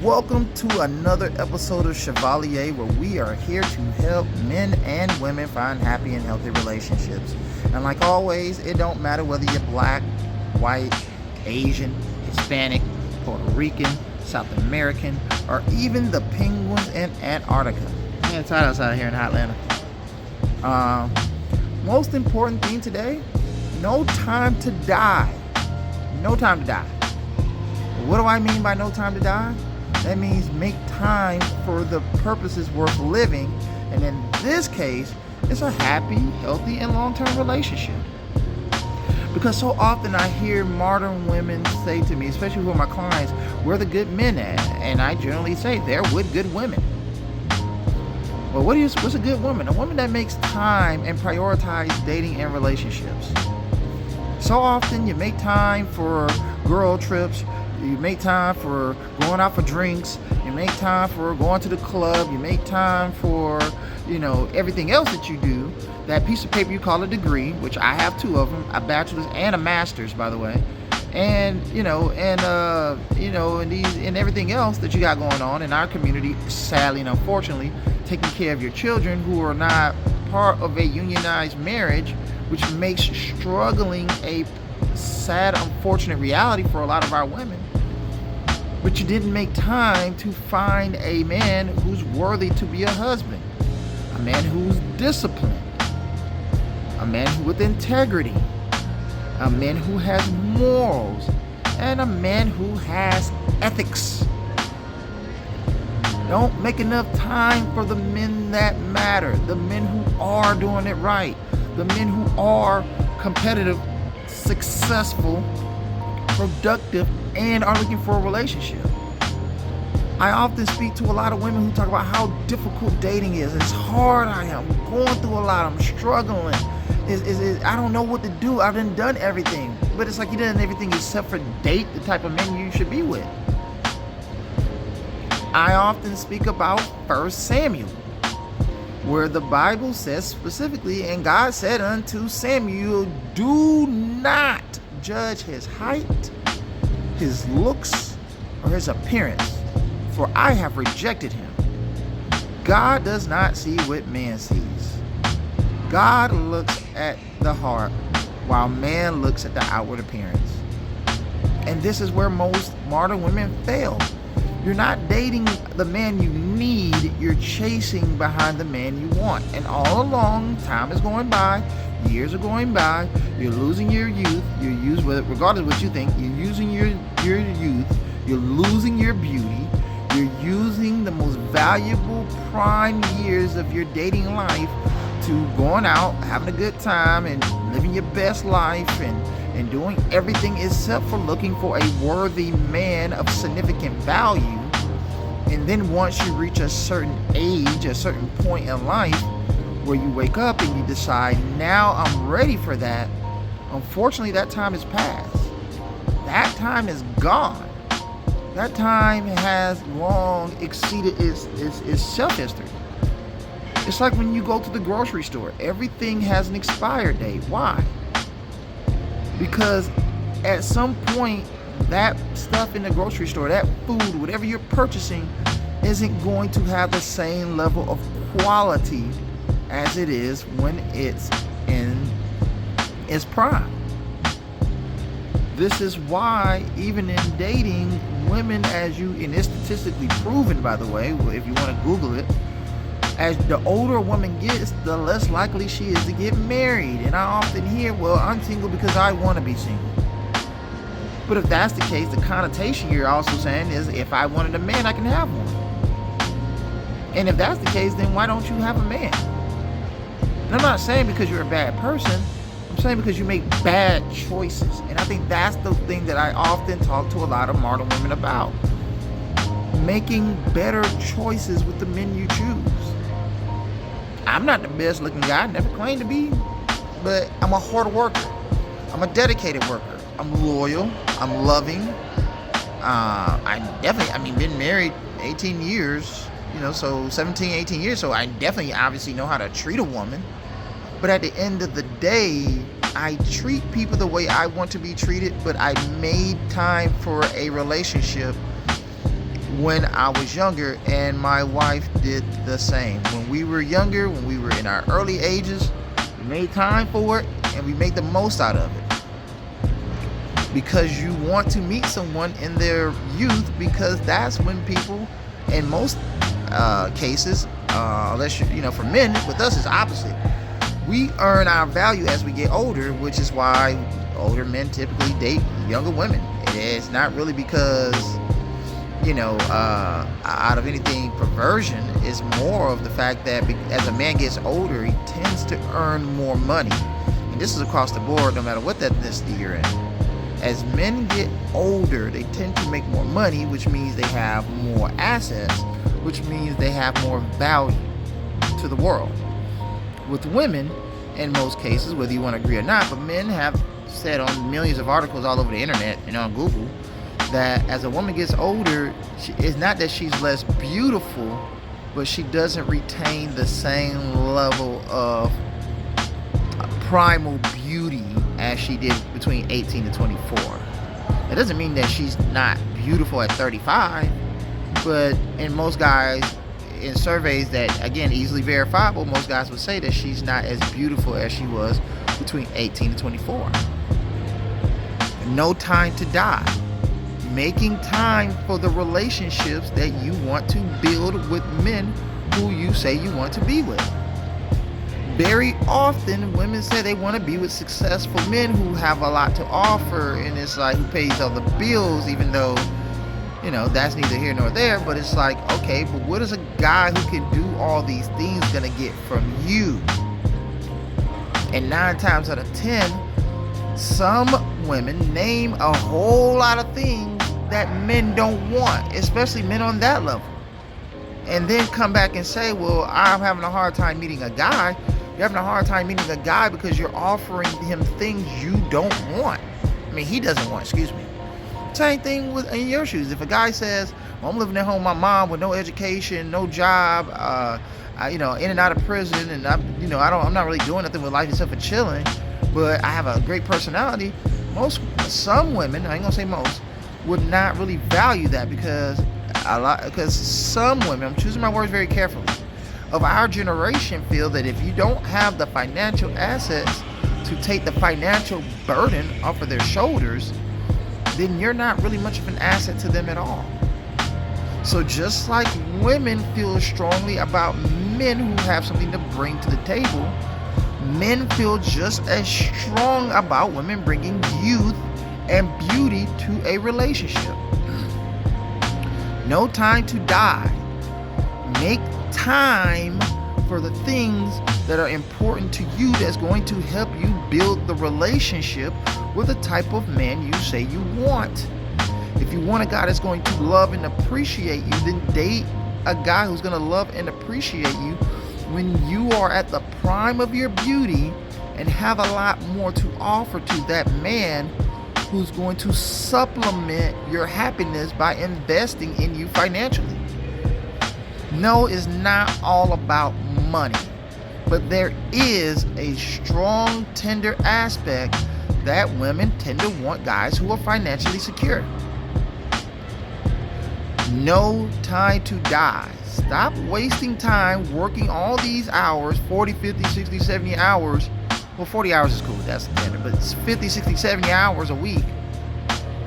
Welcome to another episode of Chevalier, where we are here to help men and women find happy and healthy relationships. And like always, it don't matter whether you're black, white, Asian, Hispanic, Puerto Rican, South American, or even the penguins in Antarctica. Man, it's hot outside here in Atlanta. Most important thing today, no time to die. No time to die. What do I mean by no time to die? That means make time for the purposes worth living. And in this case, it's a happy, healthy, and long-term relationship. Because so often I hear modern women say to me, especially who are my clients, where are the good men at? And I generally say, they're with good women. Well, what's a good woman? A woman that makes time and prioritizes dating and relationships. So often you make time for girl trips, you make time for going out for drinks, you make time for going to the club, you make time for, everything else that you do. That piece of paper you call a degree, which I have two of them, a bachelor's and a master's, by the way. And, and everything else that you got going on in our community, sadly and unfortunately, taking care of your children who are not part of a unionized marriage, which makes struggling a sad, unfortunate reality for a lot of our women. But you didn't make time to find a man who's worthy to be a husband, a man who's disciplined, a man with integrity, a man who has morals, and a man who has ethics. Don't make enough time for the men that matter, the men who are doing it right, the men who are competitive, successful, productive, and are looking for a relationship. I often speak to a lot of women who talk about how difficult dating is. It's hard. I am going through a lot. I'm struggling. I don't know what to do. I've done everything. But it's like you done everything except for date the type of men you should be with. I often speak about 1 Samuel, where the Bible says specifically, and God said unto Samuel, do not judge his height, his looks, or his appearance, for I have rejected him. God does not see what man sees. God looks at the heart, while man looks at the outward appearance. And this is where most modern women fail. You're not dating the man you need, you're chasing behind the man you want. And all along, time is going by, years are going by, you're losing your youth, regardless of what you think, you're using your youth, you're losing your beauty, you're using the most valuable prime years of your dating life to going out, having a good time, and living your best life, and doing everything except for looking for a worthy man of significant value. And then once you reach a certain age, a certain point in life, where you wake up and you decide, now I'm ready for that, unfortunately that time has passed. That time is gone. That time has long exceeded its shelf history. It's like when you go to the grocery store, everything has an expired date. Why? Because at some point, that stuff in the grocery store, that food, whatever you're purchasing, isn't going to have the same level of quality as it is when it's in its prime. This is why, even in dating, women, and it's statistically proven, by the way, if you want to Google it, as the older a woman gets, the less likely she is to get married. And I often hear, well, I'm single because I want to be single. But if that's the case, the connotation you're also saying is, if I wanted a man, I can have one. And if that's the case, then why don't you have a man? And I'm not saying because you're a bad person. I'm saying because you make bad choices. And I think that's the thing that I often talk to a lot of modern women about. Making better choices with the men you choose. I'm not the best looking guy, never claimed to be, but I'm a hard worker. I'm a dedicated worker. I'm loyal. I'm loving. Been married 18 years, so 17, 18 years. So I definitely obviously know how to treat a woman. But at the end of the day, I treat people the way I want to be treated, but I made time for a relationship when I was younger, and my wife did the same. When we were younger, when we were in our early ages, we made time for it and we made the most out of it. Because you want to meet someone in their youth, because that's when people, in most cases, unless for men, with us it's opposite. We earn our value as we get older, which is why older men typically date younger women. It's not really because out of anything perversion. Is more of the fact that as a man gets older, he tends to earn more money. And this is across the board, no matter what ethnicity you're in. As men get older, they tend to make more money, which means they have more assets, which means they have more value to the world. With women, in most cases, whether you want to agree or not, but men have said on millions of articles all over the internet and on Google, that as a woman gets older, it's not that she's less beautiful, but she doesn't retain the same level of primal beauty as she did between 18 and 24. That doesn't mean that she's not beautiful at 35, but in most guys, in surveys that, again, easily verifiable, most guys would say that she's not as beautiful as she was between 18 and 24. No time to die. Making time for the relationships that you want to build with men who you say you want to be with. Very often, women say they want to be with successful men who have a lot to offer, and it's like, who pays all the bills, even though, that's neither here nor there. But it's like, okay, but what is a guy who can do all these things gonna get from you? And 9 times out of 10, some women name a whole lot of things that men don't want, especially men on that level, and then come back and say, well, I'm having a hard time meeting a guy. You're having a hard time meeting a guy because you're offering him things you don't want. He doesn't want, excuse me. Same thing in your shoes. If a guy says, well, I'm living at home with my mom with no education, no job, in and out of prison, and I'm not really doing nothing with life except for chilling, but I have a great personality. Some women, I ain't gonna say most, would not really value that, because some women, I'm choosing my words very carefully, of our generation feel that if you don't have the financial assets to take the financial burden off of their shoulders, then you're not really much of an asset to them at all. So just like women feel strongly about men who have something to bring to the table, men feel just as strong about women bringing youth and beauty to a relationship. No time to die. Make time for the things that are important to you, that's going to help you build the relationship with the type of man you say you want. If you want a guy that's going to love and appreciate you, then date a guy who's going to love and appreciate you when you are at the prime of your beauty and have a lot more to offer to that man who's going to supplement your happiness by investing in you financially. No, it's not all about money, but there is a strong, tender aspect that women tend to want guys who are financially secure. No time to die. Stop wasting time working all these hours, 40, 50, 60, 70 hours. Well, 40 hours is cool, that's standard, but it's 50, 60, 70 hours a week.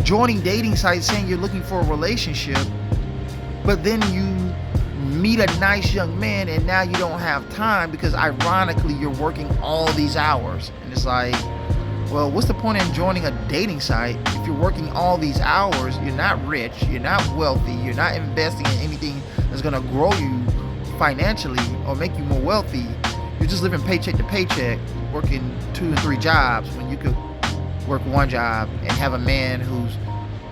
Joining dating sites saying you're looking for a relationship, but then you meet a nice young man and now you don't have time because ironically you're working all these hours. And it's like, well, what's the point in joining a dating site if you're working all these hours? You're not rich, you're not wealthy, you're not investing in anything that's going to grow you financially or make you more wealthy. You're just living paycheck to paycheck, working 2 and 3 jobs when you could work one job and have a man who's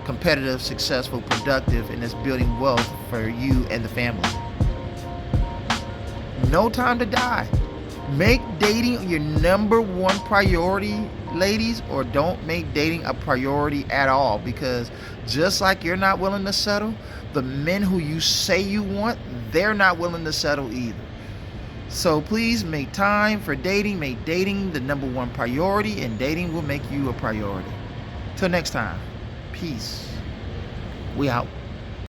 competitive, successful, productive, and is building wealth for you and the family. No time to die. Make dating your number one priority, ladies, or don't make dating a priority at all, because just like you're not willing to settle, the men who you say you want, they're not willing to settle either. So please make time for dating. Make dating the number one priority, and dating will make you a priority. Till next time, peace. We out.